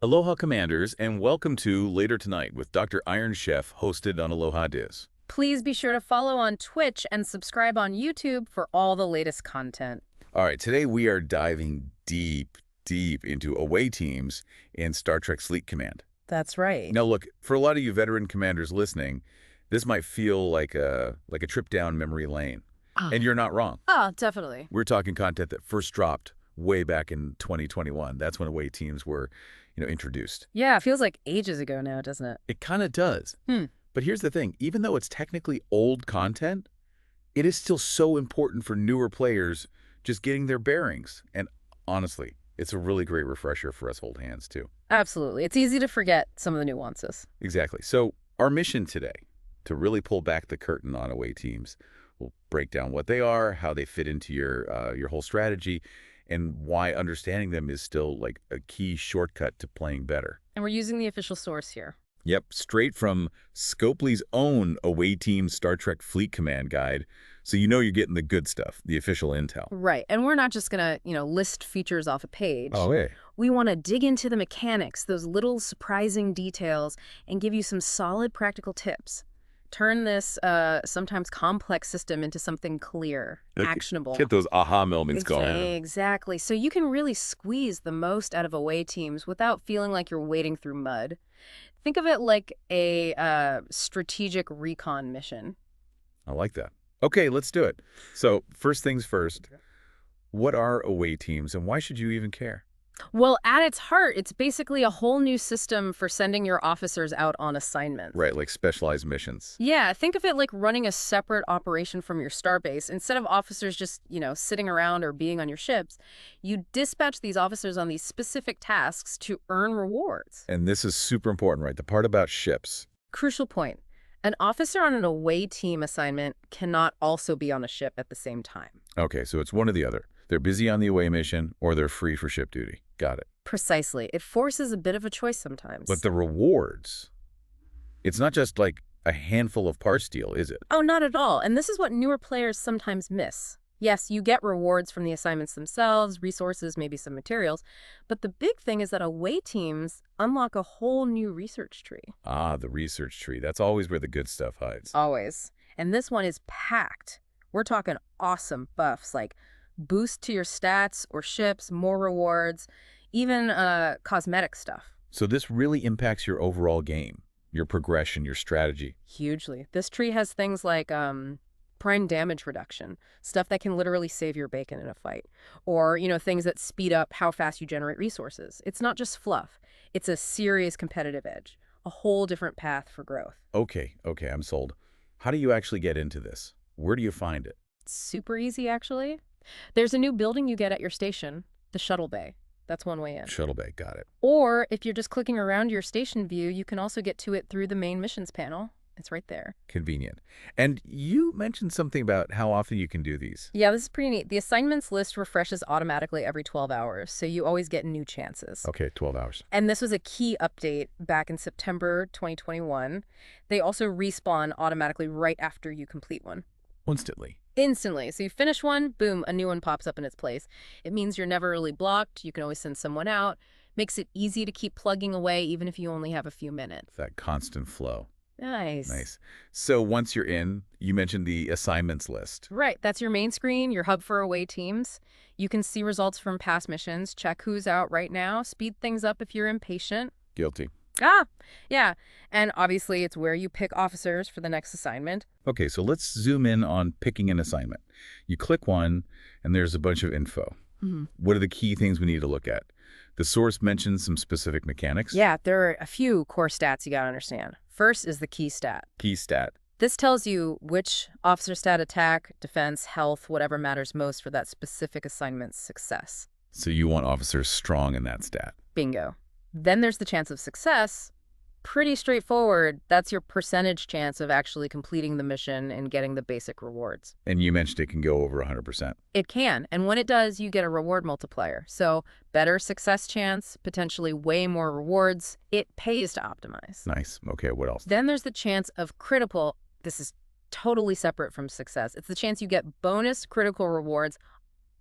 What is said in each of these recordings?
Aloha Commanders, and welcome to Later Tonight with Dr. Iron Chef, hosted on Aloha Diz. Please be sure to follow on Twitch and subscribe on YouTube for all the latest content. All right, today we are diving deep into away teams in Star Trek Fleet Command. That's right. Now look, for a lot of you veteran commanders listening, this might feel like a trip down memory lane. And you're not wrong. Oh, definitely. We're talking content that first dropped way back in 2021. That's when away teams were, introduced. Yeah, it feels like ages ago now, doesn't it? It kind of does. But here's the thing. Even though it's technically old content, it is still so important for newer players just getting their bearings. And honestly, it's a really great refresher for us old hands, too. Absolutely. It's easy to forget some of the nuances. Exactly. So our mission today, to really pull back the curtain on away teams, we'll break down what they are, how they fit into your whole strategy, and why understanding them is still like a key shortcut to playing better. And we're using the official source here. Yep, straight from Scopely's own Away Team Star Trek Fleet Command guide, so you know you're getting the good stuff, the official intel. Right, and we're not just going to, list features off a page. Oh, yeah. We want to dig into the mechanics, those little surprising details, and give you some solid practical tips. Turn this sometimes complex system into something clear, actionable. Get those aha moments going. Exactly. So you can really squeeze the most out of away teams without feeling like you're wading through mud. Think of it like a strategic recon mission. I like that. Okay, let's do it. So first things first, what are away teams and why should you even care? Well, at its heart, it's basically a whole new system for sending your officers out on assignments. Right, like specialized missions. Yeah, think of it like running a separate operation from your starbase. Instead of officers just, sitting around or being on your ships, you dispatch these officers on these specific tasks to earn rewards. And this is super important, right? The part about ships. Crucial point. An officer on an away team assignment cannot also be on a ship at the same time. Okay, so it's one or the other. They're busy on the away mission or they're free for ship duty. Got it. Precisely. It forces a bit of a choice sometimes. But the rewards, it's not just like a handful of parts deal, is it? Oh, not at all. And this is what newer players sometimes miss. Yes, you get rewards from the assignments themselves, resources, maybe some materials. But the big thing is that away teams unlock a whole new research tree. Ah, the research tree. That's always where the good stuff hides. Always. And this one is packed. We're talking awesome buffs like boost to your stats or ships, more rewards, even cosmetic stuff. So this really impacts your overall game, your progression, your strategy. Hugely. This tree has things like prime damage reduction, stuff that can literally save your bacon in a fight, or, things that speed up how fast you generate resources. It's not just fluff. It's a serious competitive edge, a whole different path for growth. Okay, I'm sold. How do you actually get into this? Where do you find it? It's super easy, actually. There's a new building you get at your station, the Shuttle Bay. That's one way in. Shuttle Bay, got it. Or if you're just clicking around your station view, you can also get to it through the main missions panel. It's right there. Convenient. And you mentioned something about how often you can do these. Yeah, this is pretty neat. The assignments list refreshes automatically every 12 hours, so you always get new chances. Okay, 12 hours. And this was a key update back in September 2021. They also respawn automatically right after you complete one. Instantly. So you finish one, boom, a new one pops up in its place. It means you're never really blocked. You can always send someone out. Makes it easy to keep plugging away even if you only have a few minutes. That constant flow. Nice. So once you're in, you mentioned the assignments list. Right. That's your main screen, your hub for away teams. You can see results from past missions, check who's out right now, speed things up if you're impatient. Guilty. Yeah. And obviously, it's where you pick officers for the next assignment. Okay, so let's zoom in on picking an assignment. You click one, and there's a bunch of info. What are the key things we need to look at? The source mentions some specific mechanics. Yeah, there are a few core stats you gotta understand. First is the key stat. Key stat. This tells you which officer stat attack, defense, health, whatever matters most for that specific assignment's success. So you want officers strong in that stat. Bingo. Then there's the chance of success. Pretty straightforward. That's your percentage chance of actually completing the mission and getting the basic rewards. And you mentioned it can go over 100%. It can. And when it does, you get a reward multiplier. So better success chance, potentially way more rewards. It pays to optimize. Nice. Okay, what else? Then there's the chance of critical. This is totally separate from success. It's the chance you get bonus critical rewards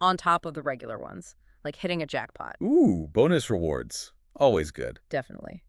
on top of the regular ones, like hitting a jackpot. Ooh, bonus rewards. Always good. Definitely.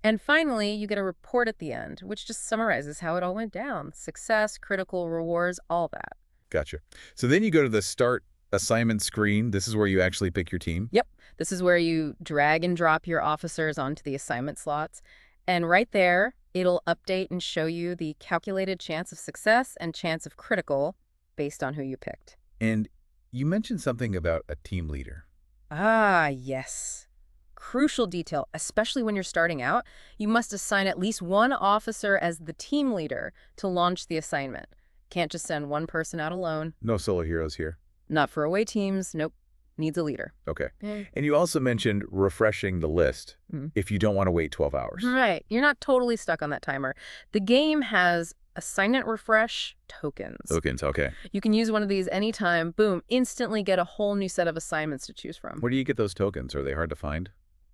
And finally, you get a report at the end, which just summarizes how it all went down. Success, critical rewards, all that. Gotcha. So then you go to the start assignment screen. This is where you actually pick your team. Yep. This is where you drag and drop your officers onto the assignment slots. And right there, it'll update and show you the calculated chance of success and chance of critical based on who you picked. And you mentioned something about a team leader. Ah, yes. Crucial detail, especially when you're starting out. You must assign at least one officer as the team leader to launch the assignment. Can't just send one person out alone. No solo heroes here. Not for away teams. Nope. Needs a leader. Okay. And you also mentioned refreshing the list if you don't want to wait 12 hours. Right. You're not totally stuck on that timer. The game has assignment refresh tokens. Tokens, okay. You can use one of these anytime. Boom. Instantly get a whole new set of assignments to choose from. Where do you get those tokens? Are they hard to find?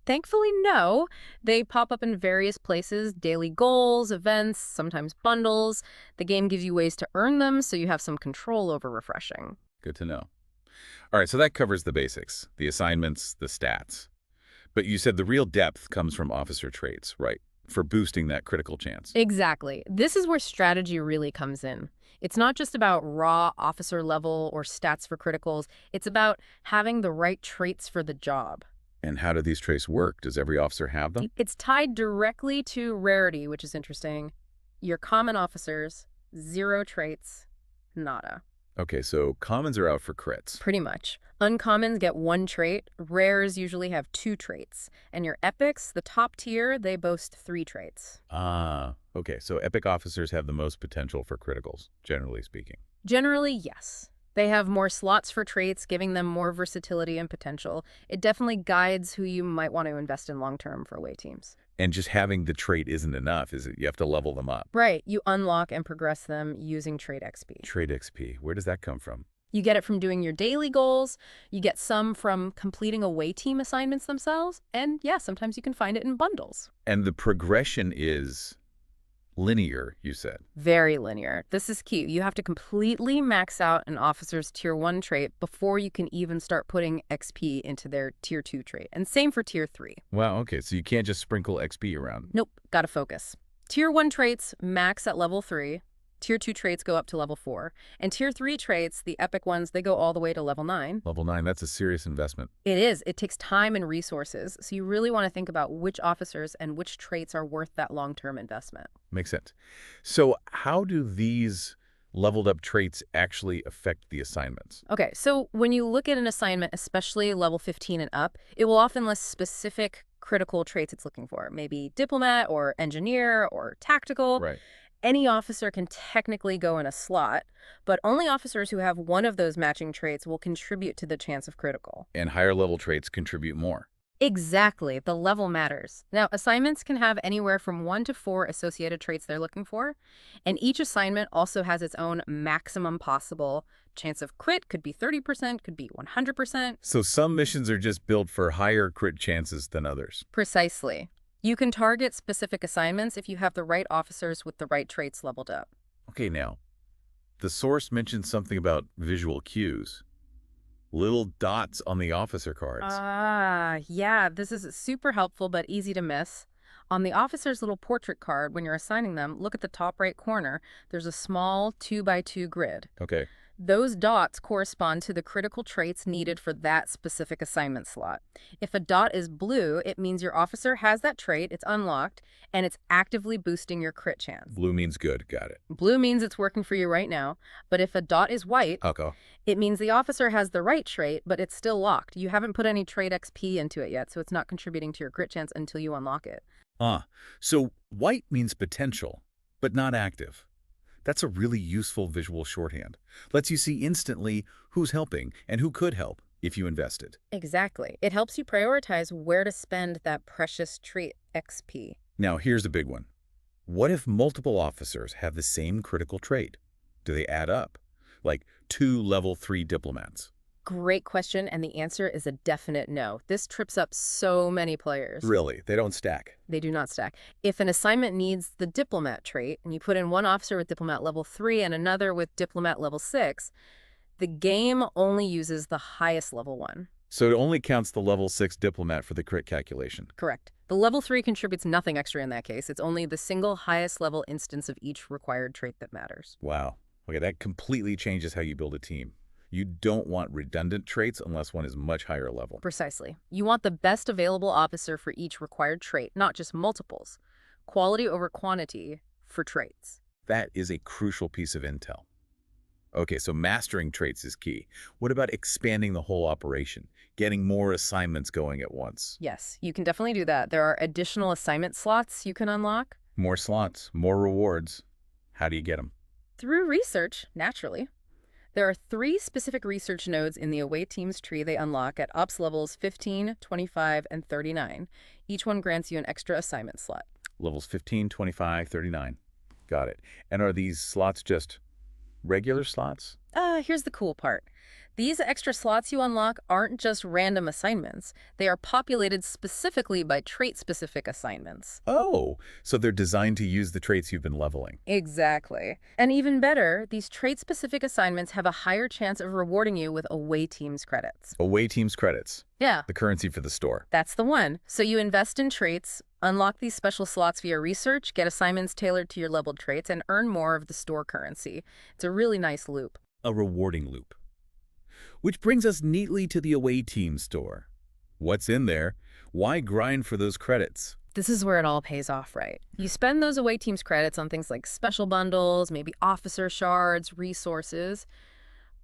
Thankfully, no. They pop up in various places, daily goals, events, sometimes bundles. The game gives you ways to earn them, so you have some control over refreshing. Good to know. All right, so that covers the basics, the assignments, the stats. But you said the real depth comes from officer traits, right? For boosting that critical chance. Exactly. This is where strategy really comes in. It's not just about raw officer level or stats for criticals. It's about having the right traits for the job. And how do these traits work? Does every officer have them? It's tied directly to rarity, which is interesting. Your common officers, 0 traits, nada. Okay, so commons are out for crits. Pretty much. Uncommons get 1 trait. Rares usually have 2 traits. And your epics, the top tier, they boast 3 traits. Ah, okay. So epic officers have the most potential for criticals, generally speaking. Generally, yes. They have more slots for traits, giving them more versatility and potential. It definitely guides who you might want to invest in long-term for away teams. And just having the trait isn't enough, is it? You have to level them up. Right. You unlock and progress them using trait XP. Trait XP, where does that come from? You get it from doing your daily goals. You get some from completing away team assignments themselves. And yeah, sometimes you can find it in bundles. And the progression is linear, you said. Very linear. This is key. You have to completely max out an officer's tier 1 trait before you can even start putting XP into their tier 2 trait. And same for tier 3. Wow, okay. So you can't just sprinkle XP around. Nope. Gotta focus. Tier 1 traits max at level 3. Tier 2 traits go up to level 4. And Tier 3 traits, the epic ones, they go all the way to level 9. Level 9, that's a serious investment. It is. It takes time and resources. So you really want to think about which officers and which traits are worth that long-term investment. Makes sense. So how do these leveled up traits actually affect the assignments? Okay, so when you look at an assignment, especially level 15 and up, it will often list specific critical traits it's looking for. Maybe diplomat or engineer or tactical. Right. Any officer can technically go in a slot, but only officers who have one of those matching traits will contribute to the chance of critical. And higher level traits contribute more. Exactly. The level matters. Now, assignments can have anywhere from 1 to 4 associated traits they're looking for, and each assignment also has its own maximum possible chance of crit. Could be 30%, could be 100%. So some missions are just built for higher crit chances than others. Precisely. You can target specific assignments if you have the right officers with the right traits leveled up. Okay, now, the source mentioned something about visual cues. Little dots on the officer cards. Yeah, this is super helpful but easy to miss. On the officer's little portrait card, when you're assigning them, look at the top right corner. There's a small 2x2 grid. Okay. Those dots correspond to the critical traits needed for that specific assignment slot. If a dot is blue, it means your officer has that trait, it's unlocked, and it's actively boosting your crit chance. Blue means good. Got it. Blue means it's working for you right now, but if a dot is white, Okay. it means the officer has the right trait, but it's still locked. You haven't put any trait XP into it yet, so it's not contributing to your crit chance until you unlock it. So white means potential, but not active. That's a really useful visual shorthand. Lets you see instantly who's helping and who could help if you invested. Exactly. It helps you prioritize where to spend that precious trait XP. Now, here's a big one. What if multiple officers have the same critical trait? Do they add up? Like 2 level 3 diplomats. Great question, and the answer is a definite no. This trips up so many players. Really? They don't stack? They do not stack. If an assignment needs the diplomat trait, and you put in one officer with diplomat level 3 and another with diplomat level 6, the game only uses the highest level one. So it only counts the level 6 diplomat for the crit calculation. Correct. The level 3 contributes nothing extra in that case. It's only the single highest level instance of each required trait that matters. Wow. Okay, that completely changes how you build a team. You don't want redundant traits unless one is much higher level. Precisely. You want the best available officer for each required trait, not just multiples. Quality over quantity for traits. That is a crucial piece of intel. Okay, so mastering traits is key. What about expanding the whole operation? Getting more assignments going at once? Yes, you can definitely do that. There are additional assignment slots you can unlock. More slots, more rewards. How do you get them? Through research, naturally. There are 3 specific research nodes in the away team's tree they unlock at ops levels 15, 25, and 39. Each one grants you an extra assignment slot. Levels 15, 25, 39. Got it. And are these slots just regular slots? Here's the cool part. These extra slots you unlock aren't just random assignments. They are populated specifically by trait-specific assignments. Oh, so they're designed to use the traits you've been leveling. Exactly. And even better, these trait-specific assignments have a higher chance of rewarding you with away team's credits. Away team's credits. Yeah. The currency for the store. That's the one. So you invest in traits, unlock these special slots via research, get assignments tailored to your leveled traits, and earn more of the store currency. It's a really nice loop. A rewarding loop. Which brings us neatly to the away team store. What's in there? Why grind for those credits? This is where it all pays off, right? You spend those away team's credits on things like special bundles, maybe officer shards, resources.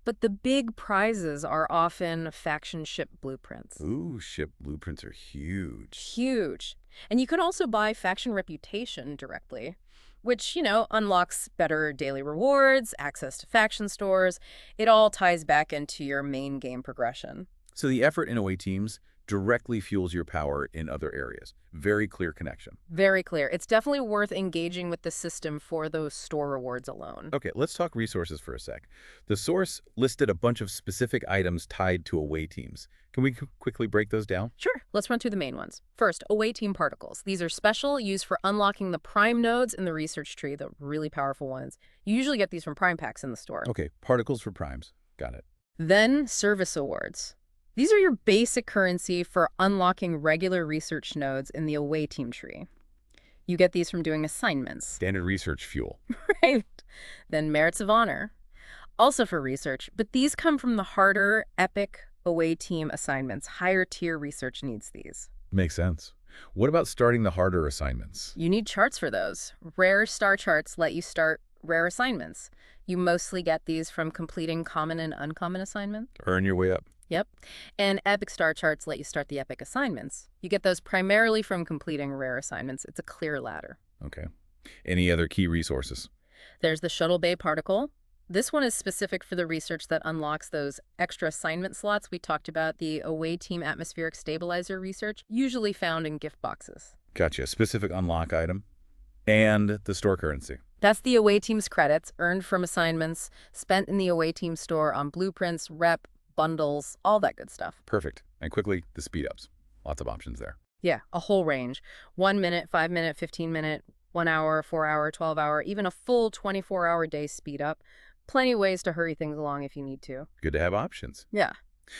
But the big prizes are often faction ship blueprints. Ooh, ship blueprints are huge. Huge. And you can also buy faction reputation directly, which, unlocks better daily rewards, access to faction stores. It all ties back into your main game progression. So the effort in away teams directly fuels your power in other areas. Very clear connection. Very clear. It's definitely worth engaging with the system for those store rewards alone. Okay, let's talk resources for a sec. The source listed a bunch of specific items tied to away teams. Can we quickly break those down? Sure. Let's run through the main ones. First, away team particles. These are special, used for unlocking the prime nodes in the research tree, the really powerful ones. You usually get these from prime packs in the store. Okay, particles for primes. Got it. Then, service awards. These are your basic currency for unlocking regular research nodes in the away team tree. You get these from doing assignments. Standard research fuel. Right. Then merits of honor. Also for research, but these come from the harder, epic away team assignments. Higher tier research needs these. Makes sense. What about starting the harder assignments? You need charts for those. Rare star charts let you start rare assignments. You mostly get these from completing common and uncommon assignments. Earn your way up. Yep. And epic star charts let you start the epic assignments. You get those primarily from completing rare assignments. It's a clear ladder. Okay. Any other key resources? There's the Shuttle Bay particle. This one is specific for the research that unlocks those extra assignment slots we talked about, the away team atmospheric stabilizer research, usually found in gift boxes. Gotcha. Specific unlock item. And the store currency. That's the away team's credits earned from assignments, spent in the away team store on blueprints, rep, bundles, all that good stuff. Perfect. And quickly, the speed ups. Lots of options there. Yeah, a whole range. 1 minute, 5 minute, 15 minute, 1 hour, 4 hour, 12 hour, even a full 24-hour day speed up. Plenty of ways to hurry things along if you need to. Good to have options. Yeah.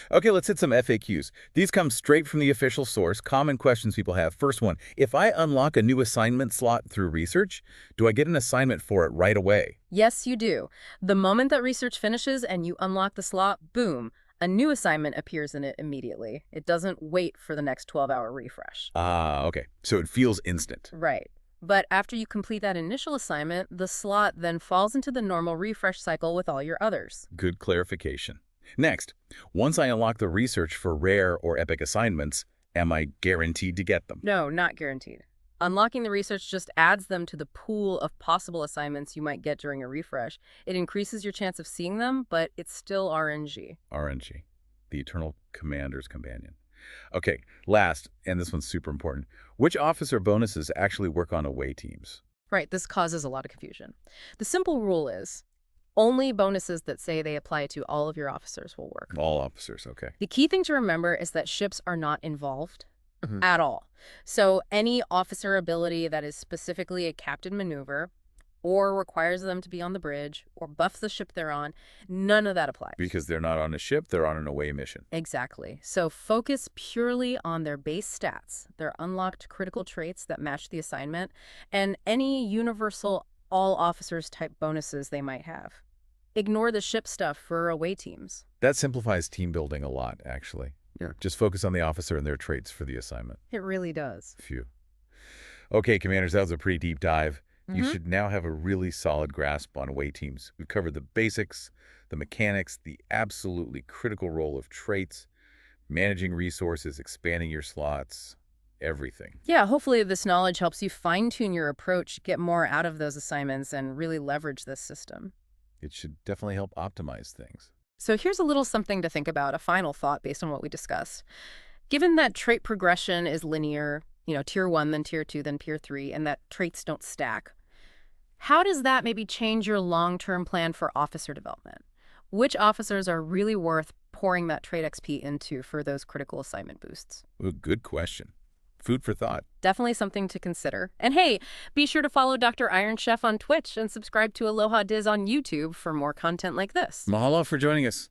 Okay, let's hit some FAQs. These come straight from the official source. Common questions people have. First one, if I unlock a new assignment slot through research, do I get an assignment for it right away? Yes, you do. The moment that research finishes and you unlock the slot, boom, a new assignment appears in it immediately. It doesn't wait for the next 12-hour refresh. Okay. So it feels instant. Right. But after you complete that initial assignment, the slot then falls into the normal refresh cycle with all your others. Good clarification. Next, once I unlock the research for rare or epic assignments, am I guaranteed to get them? No, not guaranteed. Unlocking the research just adds them to the pool of possible assignments you might get during a refresh. It increases your chance of seeing them, but it's still RNG. RNG, the Eternal Commander's Companion. Okay, last, and this one's super important, which officer bonuses actually work on away teams? Right, this causes a lot of confusion. The simple rule is only bonuses that say they apply to all of your officers will work. All officers, okay. The key thing to remember is that ships are not involved at all. So any officer ability that is specifically a captain maneuver or requires them to be on the bridge, or buffs the ship they're on, none of that applies. Because they're not on a ship, they're on an away mission. Exactly. So focus purely on their base stats, their unlocked critical traits that match the assignment, and any universal all-officers type bonuses they might have. Ignore the ship stuff for away teams. That simplifies team building a lot, actually. Yeah. Just focus on the officer and their traits for the assignment. It really does. Phew. Okay, Commanders, that was a pretty deep dive. You should now have a really solid grasp on away teams. We've covered the basics, the mechanics, the absolutely critical role of traits, managing resources, expanding your slots, everything. Yeah, hopefully this knowledge helps you fine-tune your approach, get more out of those assignments, and really leverage this system. It should definitely help optimize things. So here's a little something to think about, a final thought based on what we discussed. Given that trait progression is linear, tier 1, then tier 2, then tier 3, and that traits don't stack, how does that maybe change your long-term plan for officer development? Which officers are really worth pouring that trait XP into for those critical assignment boosts? Well, good question. Food for thought. Definitely something to consider. And hey, be sure to follow Dr. Iron Chef on Twitch and subscribe to Aloha Diz on YouTube for more content like this. Mahalo for joining us.